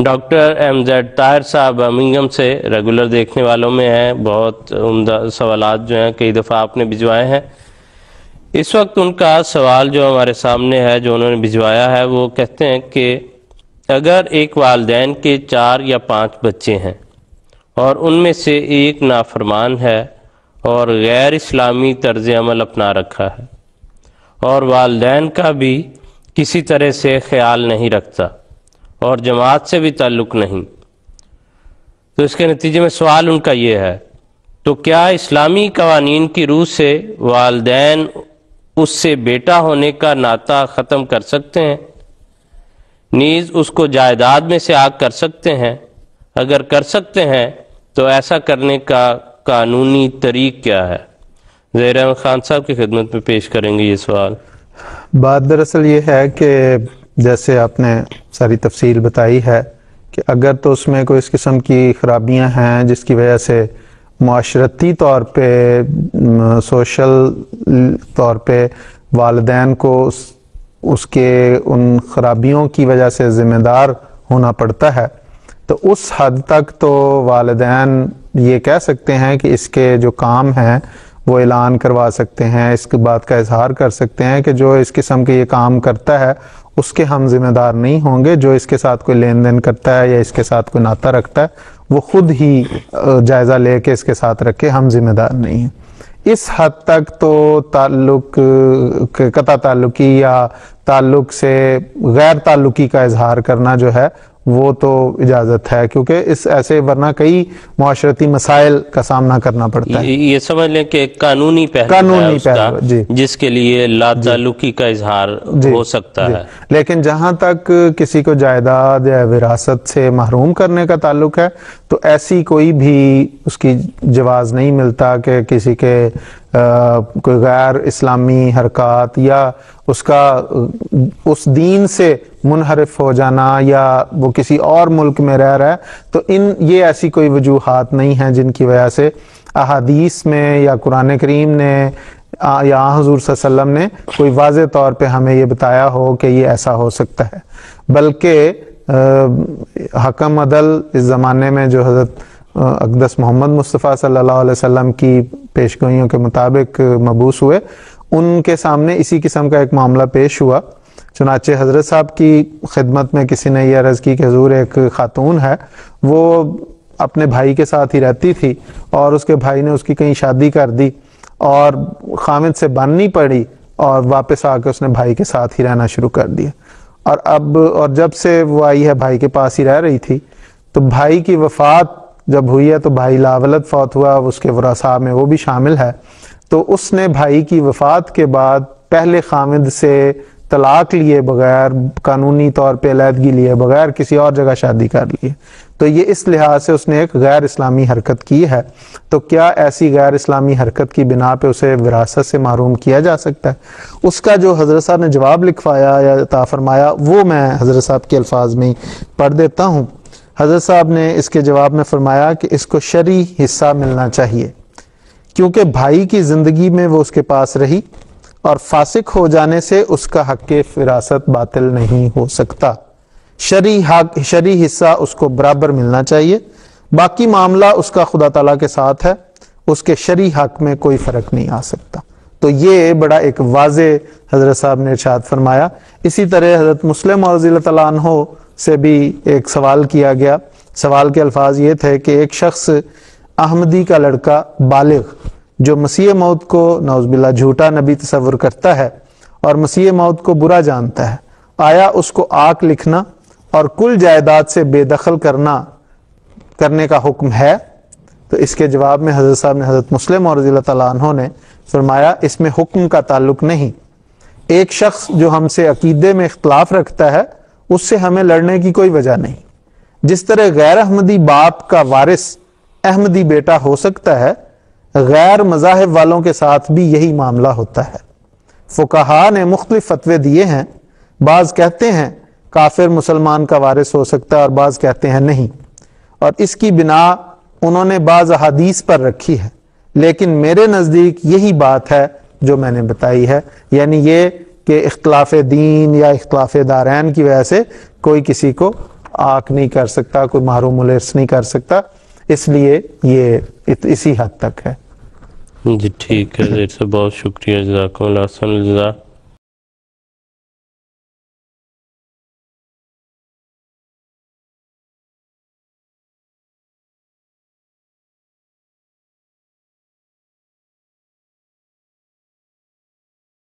Doctor M Z Tahir صاحب Birmingham سے regular دیکھنے والوں میں ہیں. بہت عمدہ سوالات جو ہیں کئی دفعہ آپ نے بھجوائے ہیں. اس وقت ان کا سوال جو ہمارے سامنے ہے جو انہوں نے بھجوایا ہے، وہ کہتے ہیں کہ اگر ایک والدین کے 4 یا 5 بچے ہیں اور ان میں سے ایک نافرمان ہے اور غیر اسلامی طرز عمل اپنا رکھا ہے اور والدین کا بھی کسی طرح سے خیال نہیں رکھتا اور جماعت سے بھی تعلق نہیں، تو اس کے نتیجے میں سوال ان کا یہ ہے، تو کیا اسلامی قوانین کی روح سے والدین اس سے بیٹا ہونے کا ناطہ ختم کر سکتے ہیں، نیز اس کو جائیداد میں سے آگ کر سکتے ہیں؟ اگر کر سکتے ہیں تو ایسا کرنے کا قانونی طریق کیا ہے؟ زہیر احمد خان صاحب کی خدمت میں پیش کریں گے یہ سوال. بات دراصل یہ ہے کہ جیسے آپ نے ساری تفصیل بتائی ہے کہ اگر تو اس میں کوئی اس قسم کی خرابیاں ہیں جس کی وجہ سے معاشرتی طور پہ سوشل طور پہ والدین کو اس کے ان خرابیوں کی وجہ سے ذمہ دار ہونا پڑتا ہے، تو اس حد تک تو والدین یہ کہہ سکتے ہیں کہ اس کے جو کام ہیں وہ اعلان کروا سکتے ہیں، اس کی بات کا اظہار کر سکتے ہیں کہ جو اس قسم کے یہ کام کرتا ہے اس کے ہم ذمہ دار نہیں ہوں گے، جو اس کے ساتھ کوئی لین دین کرتا ہے یا اس کے ساتھ کوئی ناطہ رکھتا ہے وہ خود ہی جائزہ لے کے اس کے ساتھ رکھے، ہم ذمہ دار نہیں ہیں. اس حد تک تو تعلق قطع تعلقی یا تعلق سے غیر تعلقی کا اظہار کرنا جو ہے وہ تو اجازت ہے، کیونکہ اس ایسے ورنہ کئی معاشرتی مسائل کا سامنا کرنا پڑتا ہے. یہ سمجھ لیں کہ قانونی پہلو ہے اس کا جس کے لیے لا تعلقی کا اظہار ہو سکتا ہے. لیکن جہاں تک کسی کو جائیداد یا وراثت سے محروم کرنے کا تعلق ہے تو ایسی کوئی بھی اس کی جواز نہیں ملتا کہ کسی کے کوئی غیر اسلامی حرکات یا اس کا اس دین سے منحرف ہو جانا یا وہ کسی اور ملک میں رہ رہا ہے، تو یہ ایسی کوئی وجوہات نہیں ہیں جن کی وجہ سے احادیث میں یا قرآن کریم نے یا حضور صلی اللہ علیہ وسلم نے کوئی واضح طور پہ ہمیں یہ بتایا ہو کہ یہ ایسا ہو سکتا ہے. بلکہ حکم عدل اس زمانے میں جو حضرت اقدس محمد مصطفیٰ صلی اللہ علیہ وسلم کی پیشگوئیوں کے مطابق مبعوث ہوئے، ان کے سامنے اسی قسم کا ایک معاملہ پیش ہوا. چنانچہ حضرت صاحب کی خدمت میں کسی نے یہ عرض کی کہ حضور ایک خاتون ہے، وہ اپنے بھائی کے ساتھ ہی رہتی تھی اور اس کے بھائی نے اس کی کہیں شادی کر دی اور خامد سے بننی پڑی اور واپس آ کے اس نے بھائی کے ساتھ ہی رہنا شروع کر دیا. اور جب سے وہ آئی ہے بھائی کے پاس ہی رہ رہی تھی، تو بھائی کی وفات جب ہوئی ہے تو بھائی لاولد فوت ہوا، اس کے ورثاء میں وہ بھی شامل ہے، تو اس نے بھائی کی وفات کے بعد پہلے خامد سے طلاق لیے بغیر، قانونی طور پہ علیحدگی لیے بغیر کسی اور جگہ شادی کر لی. تو یہ اس لحاظ سے اس نے ایک غیر اسلامی حرکت کی ہے. تو کیا ایسی غیر اسلامی حرکت کی بنا پہ اسے وراثت سے محروم کیا جا سکتا ہے؟ اس کا جو حضرت صاحب نے جواب لکھوایا یا عطا فرمایا وہ میں حضرت صاحب کے الفاظ میں پڑھ دیتا ہوں. حضرت صاحب نے اس کے جواب میں فرمایا کہ اس کو شرعی حصہ ملنا چاہیے، کیونکہ بھائی کی زندگی میں وہ اس کے پاس رہی اور فاسق ہو جانے سے اس کا حق وراثت باطل نہیں ہو سکتا. شرعی حصہ اس کو برابر ملنا چاہیے. باقی معاملہ اس کا خدا تعالیٰ کے ساتھ ہے، اس کے شرعی حق میں کوئی فرق نہیں آ سکتا. تو یہ بڑا ایک واضح حضرت صاحب نے ارشاد فرمایا. اسی طرح حضرت مسلم رضی اللہ تعالیٰ عنہ سے بھی ایک سوال کیا گیا. سوال کے الفاظ یہ تھے کہ ایک شخص احمدی کا لڑکا بالغ جو مسیح موت کو نعوذ باللہ جھوٹا نبی تصور کرتا ہے اور مسیح موت کو برا جانتا ہے، آیا اس کو آنکھ لکھنا اور کل جائیداد سے بے دخل کرنے کا حکم ہے؟ تو اس کے جواب میں حضرت صاحب نے حضرت مسلم رضی اللہ تعالیٰ عنہ نے فرمایا اس میں حکم کا تعلق نہیں. ایک شخص جو ہم سے عقیدے میں اختلاف رکھتا ہے اس سے ہمیں لڑنے کی کوئی وجہ نہیں. جس طرح غیر احمدی باپ کا وارث احمدی بیٹا ہو سکتا ہے، غیر مذاہب والوں کے ساتھ بھی یہی معاملہ ہوتا ہے. فقہاء نے مختلف فتوے دیے ہیں. بعض کہتے ہیں کافر مسلمان کا وارث ہو سکتا ہے اور بعض کہتے ہیں نہیں، اور اس کی بنا انہوں نے بعض احادیث پر رکھی ہے. لیکن میرے نزدیک یہی بات ہے جو میں نے بتائی ہے، یعنی یہ کہ اختلاف دین یا اختلاف دارین کی وجہ سے کوئی کسی کو آک نہیں کر سکتا, کوئی محروم الارث نہیں کر سکتا, اس لیے یہ اسی حد تک ہے. جی ٹھیک ہے, دیر سے بہت شکریہ, جزاکم اللہ خیر.